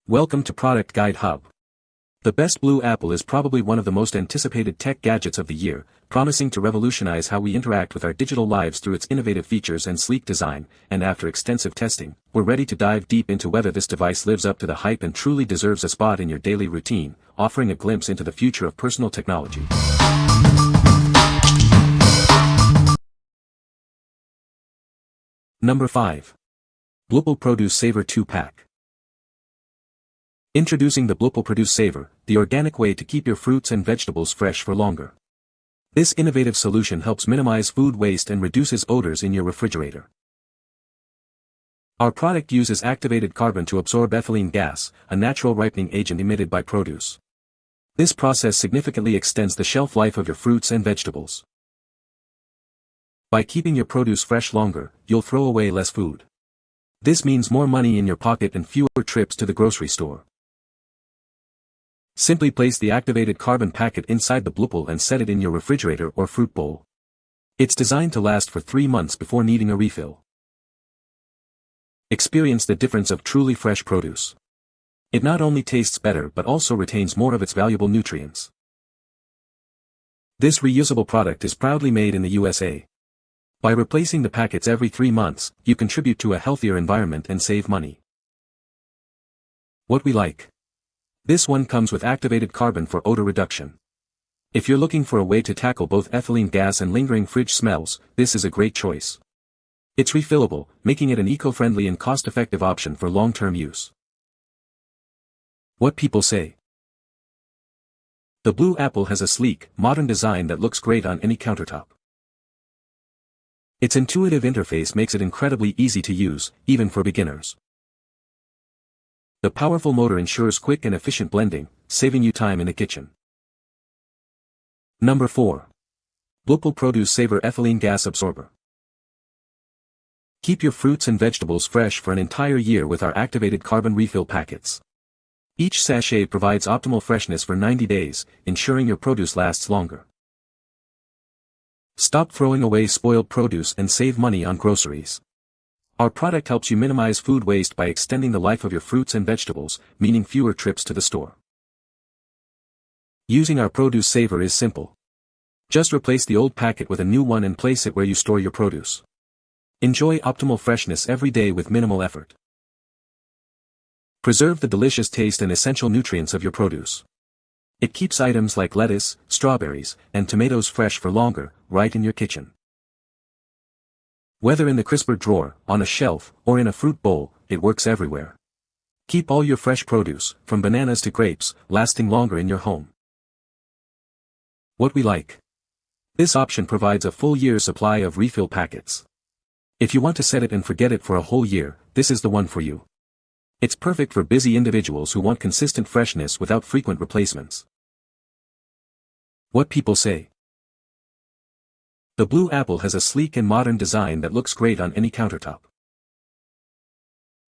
Welcome to Product Guide Hub. The best Bluapple is probably one of the most anticipated tech gadgets of the year, promising to revolutionize how we interact with our digital lives through its innovative features and sleek design, and after extensive testing, we're ready to dive deep into whether this device lives up to the hype and truly deserves a spot in your daily routine, offering a glimpse into the future of personal technology. Number 5. Bluapple Produce Saver 2-Pack. Introducing the Bluapple Produce Saver, the organic way to keep your fruits and vegetables fresh for longer. This innovative solution helps minimize food waste and reduces odors in your refrigerator. Our product uses activated carbon to absorb ethylene gas, a natural ripening agent emitted by produce. This process significantly extends the shelf life of your fruits and vegetables. By keeping your produce fresh longer, you'll throw away less food. This means more money in your pocket and fewer trips to the grocery store. Simply place the activated carbon packet inside the Bluapple and set it in your refrigerator or fruit bowl. It's designed to last for 3 months before needing a refill. Experience the difference of truly fresh produce. It not only tastes better but also retains more of its valuable nutrients. This reusable product is proudly made in the USA. By replacing the packets every 3 months, you contribute to a healthier environment and save money. What we like. This one comes with activated carbon for odor reduction. If you're looking for a way to tackle both ethylene gas and lingering fridge smells, this is a great choice. It's refillable, making it an eco-friendly and cost-effective option for long-term use. What people say. The Bluapple has a sleek, modern design that looks great on any countertop. Its intuitive interface makes it incredibly easy to use, even for beginners. The powerful motor ensures quick and efficient blending, saving you time in the kitchen. Number 4. Bluapple Produce Saver Ethylene Gas Absorber. Keep your fruits and vegetables fresh for an entire year with our activated carbon refill packets. Each sachet provides optimal freshness for 90 days, ensuring your produce lasts longer. Stop throwing away spoiled produce and save money on groceries. Our product helps you minimize food waste by extending the life of your fruits and vegetables, meaning fewer trips to the store. Using our produce saver is simple. Just replace the old packet with a new one and place it where you store your produce. Enjoy optimal freshness every day with minimal effort. Preserve the delicious taste and essential nutrients of your produce. It keeps items like lettuce, strawberries, and tomatoes fresh for longer, right in your kitchen. Whether in the crisper drawer, on a shelf, or in a fruit bowl, it works everywhere. Keep all your fresh produce, from bananas to grapes, lasting longer in your home. What we like. This option provides a full year's supply of refill packets. If you want to set it and forget it for a whole year, this is the one for you. It's perfect for busy individuals who want consistent freshness without frequent replacements. What people say. The Bluapple has a sleek and modern design that looks great on any countertop.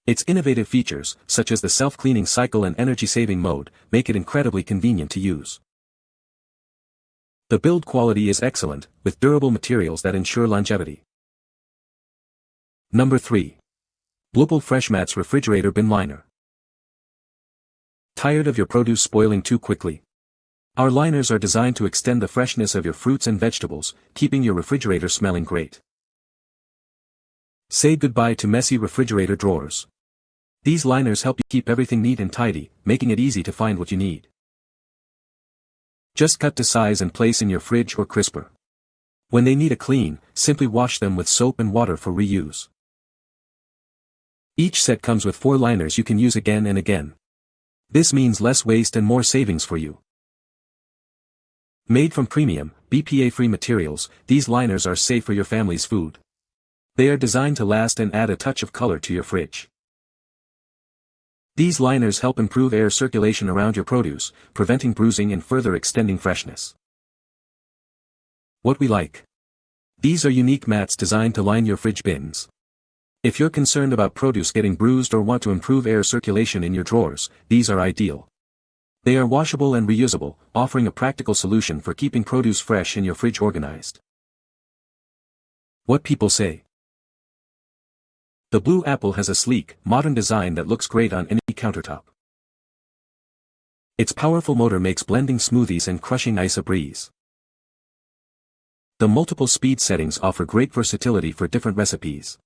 Its innovative features, such as the self-cleaning cycle and energy-saving mode, make it incredibly convenient to use. The build quality is excellent, with durable materials that ensure longevity. Number 3. Bluapple FreshMats Refrigerator Bin Liner. Tired of your produce spoiling too quickly? Our liners are designed to extend the freshness of your fruits and vegetables, keeping your refrigerator smelling great. Say goodbye to messy refrigerator drawers. These liners help you keep everything neat and tidy, making it easy to find what you need. Just cut to size and place in your fridge or crisper. When they need a clean, simply wash them with soap and water for reuse. Each set comes with 4 liners you can use again and again. This means less waste and more savings for you. Made from premium, BPA-free materials, these liners are safe for your family's food. They are designed to last and add a touch of color to your fridge. These liners help improve air circulation around your produce, preventing bruising and further extending freshness. What we like. These are unique mats designed to line your fridge bins. If you're concerned about produce getting bruised or want to improve air circulation in your drawers, these are ideal. They are washable and reusable, offering a practical solution for keeping produce fresh and your fridge organized. What people say. The Bluapple has a sleek, modern design that looks great on any countertop. Its powerful motor makes blending smoothies and crushing ice a breeze. The multiple speed settings offer great versatility for different recipes.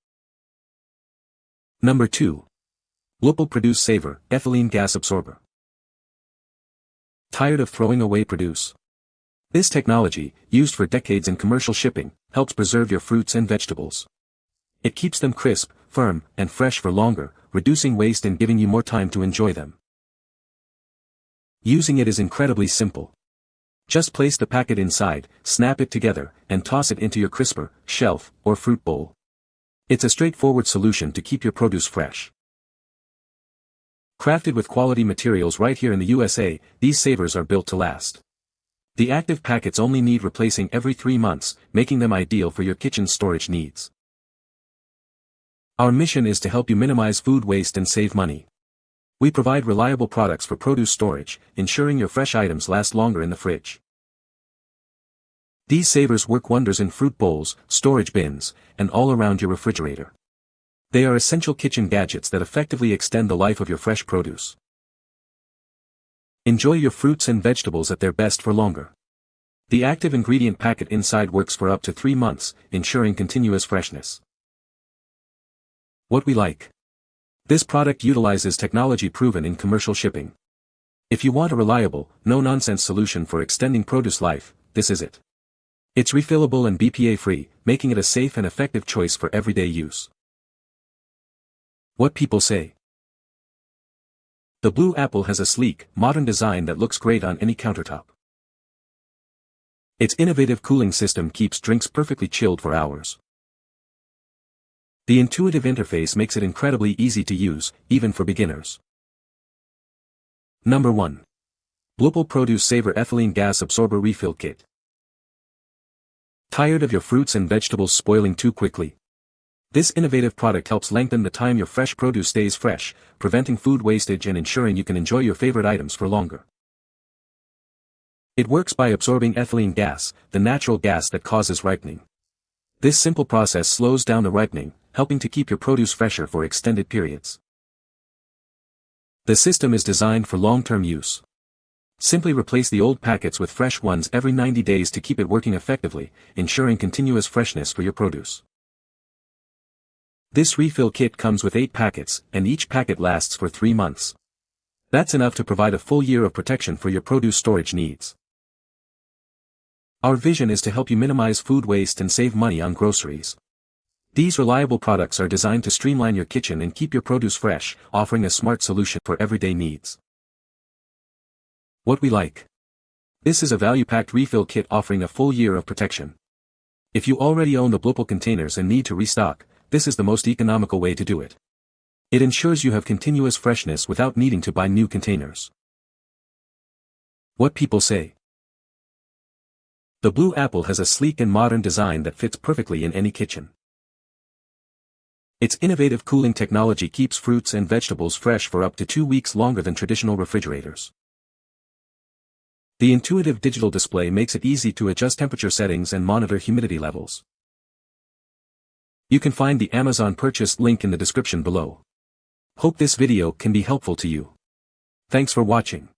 Number 2. Bluapple Produce Saver Ethylene Gas Absorber. Tired of throwing away produce? This technology, used for decades in commercial shipping, helps preserve your fruits and vegetables. It keeps them crisp, firm, and fresh for longer, reducing waste and giving you more time to enjoy them. Using it is incredibly simple. Just place the packet inside, snap it together, and toss it into your crisper, shelf, or fruit bowl. It's a straightforward solution to keep your produce fresh. Crafted with quality materials right here in the USA, these savers are built to last. The active packets only need replacing every 3 months, making them ideal for your kitchen storage needs. Our mission is to help you minimize food waste and save money. We provide reliable products for produce storage, ensuring your fresh items last longer in the fridge. These savers work wonders in fruit bowls, storage bins, and all around your refrigerator. They are essential kitchen gadgets that effectively extend the life of your fresh produce. Enjoy your fruits and vegetables at their best for longer. The active ingredient packet inside works for up to 3 months, ensuring continuous freshness. What we like. This product utilizes technology proven in commercial shipping. If you want a reliable, no-nonsense solution for extending produce life, this is it. It's refillable and BPA-free, making it a safe and effective choice for everyday use. What people say. The Bluapple has a sleek, modern design that looks great on any countertop. Its innovative cooling system keeps drinks perfectly chilled for hours. The intuitive interface makes it incredibly easy to use, even for beginners. Number 1. Bluapple Produce Saver Ethylene Gas Absorber Refill Kit. Tired of your fruits and vegetables spoiling too quickly? This innovative product helps lengthen the time your fresh produce stays fresh, preventing food wastage and ensuring you can enjoy your favorite items for longer. It works by absorbing ethylene gas, the natural gas that causes ripening. This simple process slows down the ripening, helping to keep your produce fresher for extended periods. The system is designed for long-term use. Simply replace the old packets with fresh ones every 90 days to keep it working effectively, ensuring continuous freshness for your produce. This refill kit comes with 8 packets, and each packet lasts for 3 months. That's enough to provide a full year of protection for your produce storage needs. Our vision is to help you minimize food waste and save money on groceries. These reliable products are designed to streamline your kitchen and keep your produce fresh, offering a smart solution for everyday needs. What we like. This is a value-packed refill kit offering a full year of protection. If you already own the Bluapple containers and need to restock, this is the most economical way to do it. It ensures you have continuous freshness without needing to buy new containers. What people say. The Bluapple has a sleek and modern design that fits perfectly in any kitchen. Its innovative cooling technology keeps fruits and vegetables fresh for up to 2 weeks longer than traditional refrigerators. The intuitive digital display makes it easy to adjust temperature settings and monitor humidity levels. You can find the Amazon purchase link in the description below. Hope this video can be helpful to you. Thanks for watching.